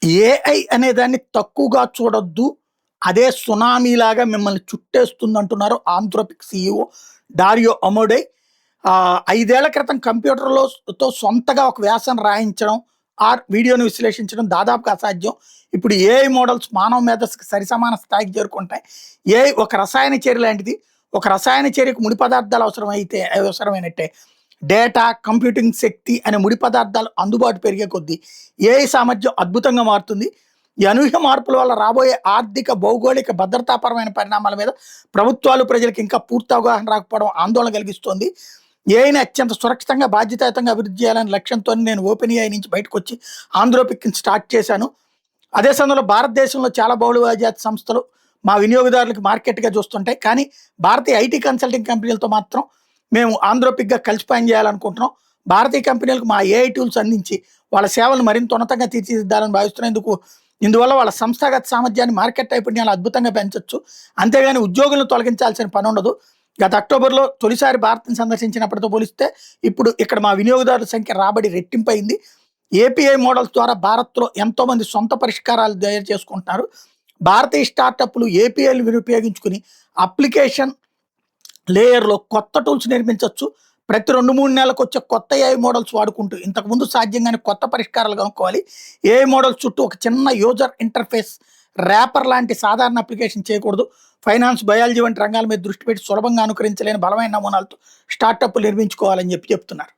AI అనేదాన్ని తక్కువగా చూడొద్దు. అదే సునామీలాగా మిమ్మల్ని చుట్టేస్తుందంటున్నారు ఆంథ్రోపిక్ సీఈఓ డారియో అమోడై. 5 ఏళ్ల క్రితం కంప్యూటర్‌లో సొంతగా ఒక వ్యాసం రాయించడం, వీడియోని విశ్లేషించడం దాదాపుగా అసాధ్యం. ఇప్పుడు ఏఐ మోడల్స్ మానవ మేధస్సుకి సరిసమాన స్థాయికి చేరుకుంటాయి. ఏఐ ఒక రసాయన చర్య లాంటిది. ఒక రసాయన చర్యకు ముడి పదార్థాలు అవసరమైనట్టే డేటా, కంప్యూటింగ్ శక్తి అనే ముడి పదార్థాలు అందుబాటు పెరిగే కొద్దీ ఏఐ సామర్థ్యం అద్భుతంగా మారుతుంది. ఈ అనూహ్య మార్పుల వల్ల రాబోయే ఆర్థిక, భౌగోళిక, భద్రతాపరమైన పరిణామాల మీద ప్రభుత్వాలు, ప్రజలకు ఇంకా పూర్తి అవగాహన రాకపోవడం ఆందోళన కలిగిస్తోంది. ఏఐని అత్యంత సురక్షితంగా, బాధ్యతాయుతంగా అభివృద్ధి చేయాలనే లక్ష్యంతో నేను ఓపెన్ ఏఐ నుంచి బయటకు వచ్చి ఆంథ్రోపిక్‌ని స్టార్ట్ చేశాను. అదే సమయంలో భారతదేశంలో చాలా బహుళజాతి సంస్థలు మా వినియోగదారులకు మార్కెట్‌గా చూస్తుంటాయి. కానీ భారతీయ ఐటీ కన్సల్టింగ్ కంపెనీలతో మాత్రం మేము ఆంథ్రోపిక్‌గా కలిసి పనిచేయాలనుకుంటున్నాం. భారతీయ కంపెనీలకు మా ఏఐ టూల్స్ అందించి వాళ్ళ సేవలను మరింత ఉన్నతంగా తీర్చిదిద్దాలని భావిస్తున్నాం. ఇందువల్ల వాళ్ళ సంస్థాగత సామర్థ్యాన్ని, మార్కెట్ నైపుణ్యాలు అద్భుతంగా పెంచొచ్చు. అంతేగాని ఉద్యోగులను తొలగించాల్సిన పని ఉండదు. గత అక్టోబర్‌లో తొలిసారి భారత్‌ని సందర్శించినప్పటితో పోలిస్తే ఇప్పుడు ఇక్కడ మా వినియోగదారుల సంఖ్య, రాబడి రెట్టింపయింది. ఏపీఐ మోడల్స్ ద్వారా భారత్‌లో ఎంతోమంది సొంత పరిష్కారాలు తయారు చేసుకుంటున్నారు. భారతీయ స్టార్టప్‌లు ఏపీఐలు ఉపయోగించుకుని అప్లికేషన్ లేయర్‌లో కొత్త టూల్స్ నిర్మించొచ్చు. ప్రతి 2, 3 నెలలకు వచ్చే కొత్త ఏఐ మోడల్స్ వాడుకుంటూ ఇంతకుముందు సాధ్యంగానే కొత్త పరిష్కారాలు కనుక్కోవాలి. ఏఐ మోడల్స్ చుట్టూ ఒక చిన్న యూజర్ ఇంటర్ఫేస్, ర్యాపర్ లాంటి సాధారణ అప్లికేషన్ చేయకూడదు. ఫైనాన్స్, బయాలజీ వంటి రంగాల మీద దృష్టి పెట్టి సులభంగా అనుకరించలేని బలమైన నమూనాలతో స్టార్టప్‌లు నిర్మించుకోవాలని చెప్తున్నారు.